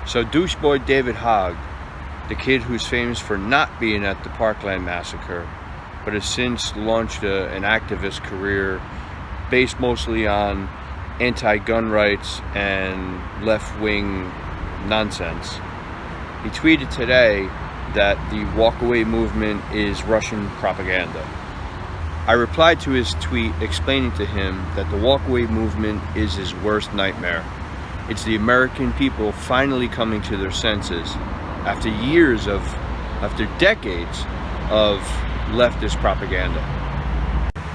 So doucheboy David Hogg, the kid who's famous for not being at the Parkland massacre, but has since launched an activist career based mostly on anti-gun rights and left-wing nonsense. He tweeted today that the Walkaway movement is Russian propaganda. I replied to his tweet explaining to him that the Walkaway movement is his worst nightmare. It's the American people finally coming to their senses after decades of leftist propaganda.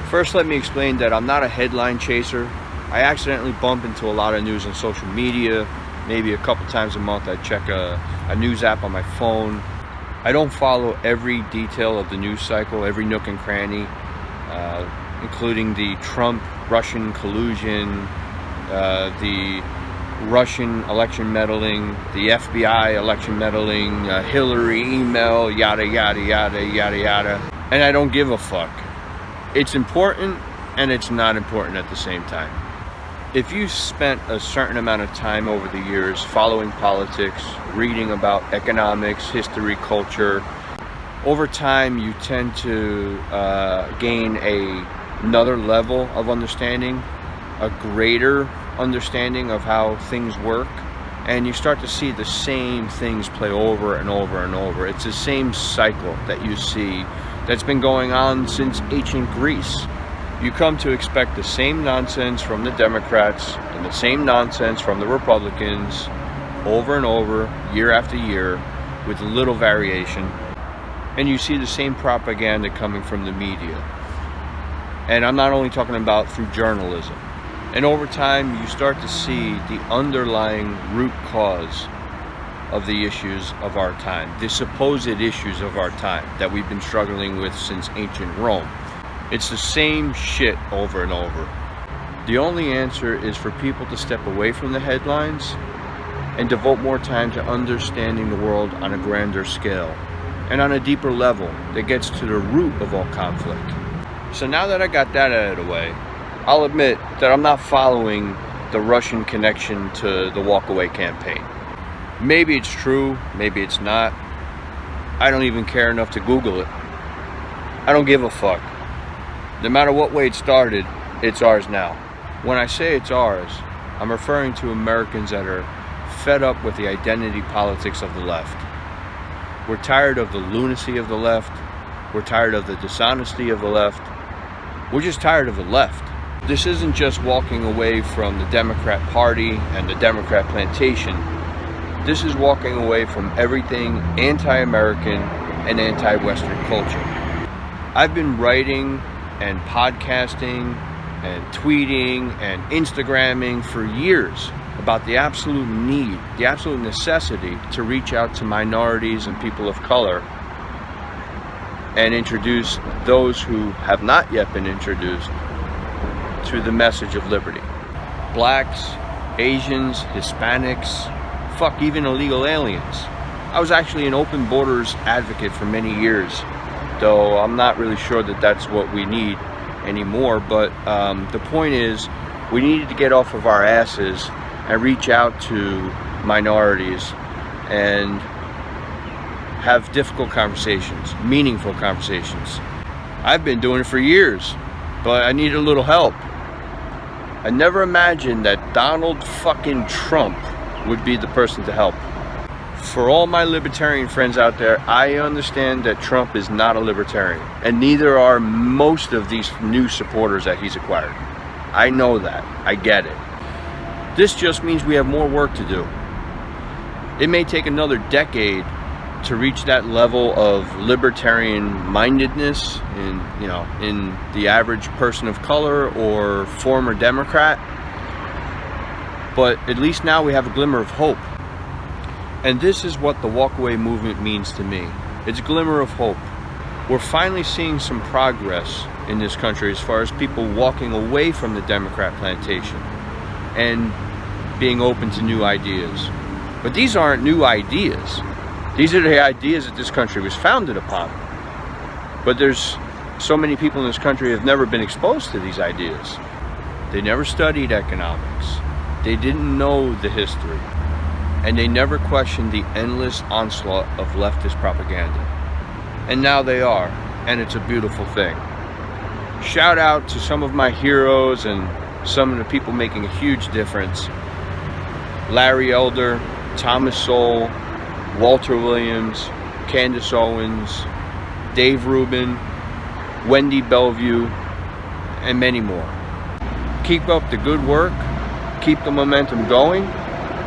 First, let me explain that I'm not a headline chaser. I accidentally bump into a lot of news on social media. Maybe a couple times a month I check a news app on my phone. I don't follow every detail of the news cycle, every nook and cranny, including the Trump-Russian collusion, the Russian election meddling, the FBI election meddling, Hillary email, yada yada yada yada yada. And I don't give a fuck. It's important and it's not important at the same time. If you spent a certain amount of time over the years following politics, reading about economics, history, culture, over time you tend to gain another level of understanding, a greater understanding of how things work, and you start to see the same things play over and over and over. It's the same cycle that you see that's been going on since ancient Greece. You come to expect the same nonsense from the Democrats and the same nonsense from the Republicans over and over, year after year, with little variation. And you see the same propaganda coming from the media. And I'm not only talking about through journalism. And over time, you start to see the underlying root cause of the issues of our time, the supposed issues of our time that we've been struggling with since ancient Rome. It's the same shit over and over. The only answer is for people to step away from the headlines and devote more time to understanding the world on a grander scale and on a deeper level that gets to the root of all conflict. So now that I got that out of the way, I'll admit that I'm not following the Russian connection to the Walkaway campaign. Maybe it's true, maybe it's not. I don't even care enough to Google it. I don't give a fuck. No matter what way it started, it's ours now. When I say it's ours, I'm referring to Americans that are fed up with the identity politics of the left. We're tired of the lunacy of the left. We're tired of the dishonesty of the left. We're just tired of the left. This isn't just walking away from the Democrat Party and the Democrat plantation. This is walking away from everything anti-American and anti-Western culture. I've been writing and podcasting and tweeting and Instagramming for years about the absolute need, the absolute necessity to reach out to minorities and people of color and introduce those who have not yet been introduced to the message of liberty. Blacks, Asians, Hispanics, fuck, even illegal aliens. I was actually an open borders advocate for many years, though I'm not really sure that that's what we need anymore. But the point is, we needed to get off of our asses and reach out to minorities and have difficult conversations, meaningful conversations. I've been doing it for years, but I need a little help. I never imagined that Donald fucking Trump would be the person to help. For all my libertarian friends out there, I understand that Trump is not a libertarian, and neither are most of these new supporters that he's acquired. I know that. I get it. This just means we have more work to do. It may take another decade to reach that level of libertarian mindedness in the average person of color or former Democrat, but at least now we have a glimmer of hope. And this is what the Walkaway movement means to me. It's a glimmer of hope. We're finally seeing some progress in this country as far as people walking away from the Democrat plantation and being open to new ideas. But these aren't new ideas. These are the ideas that this country was founded upon. But there's so many people in this country who have never been exposed to these ideas. They never studied economics. They didn't know the history. and they never questioned the endless onslaught of leftist propaganda. And now they are, and it's a beautiful thing. Shout out to some of my heroes and some of the people making a huge difference. Larry Elder, Thomas Sowell, Walter Williams, Candace Owens, Dave Rubin, Wendy Bellevue, and many more. Keep up the good work, keep the momentum going,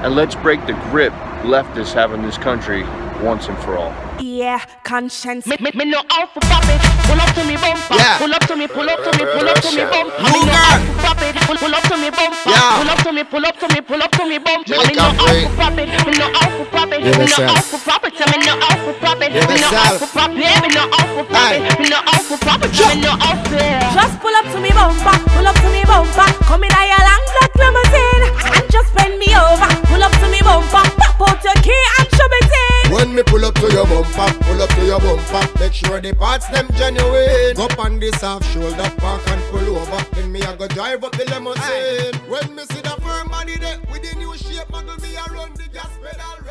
and let's break the grip leftists have in this country once and for all. Yeah, conscience. Me know how to pop it. Pull up to me bumper. Yeah. Pull up to me, pull up to me, pull up to me bumper. Me Move know on. how to pop it. Pull up to me bumper. Yeah. Pull up to me, pull up to me, pull up to me bumper. Make Me know up how for it. to pop it. Me know how to pop it. Give Me know how yourself. to pop it. Me know how to pop it. Give Me know how to yourself. pop it. Me know how to pop Aye. it. Me know how to pop it. Me know how to. Just pull up to me bumper, pull up to me bumper. Come in a your long black limousine and just bend me over. Pull up to me bumper, pop out your key and shove it in. When me pull up to your bumper, pull up to your bumper. Make sure the parts them genuine. Go on this half shoulder, park and pull over. Then me I go drive up the limousine. When me see the firm body there with the new shape, muggle me around the gas pedal.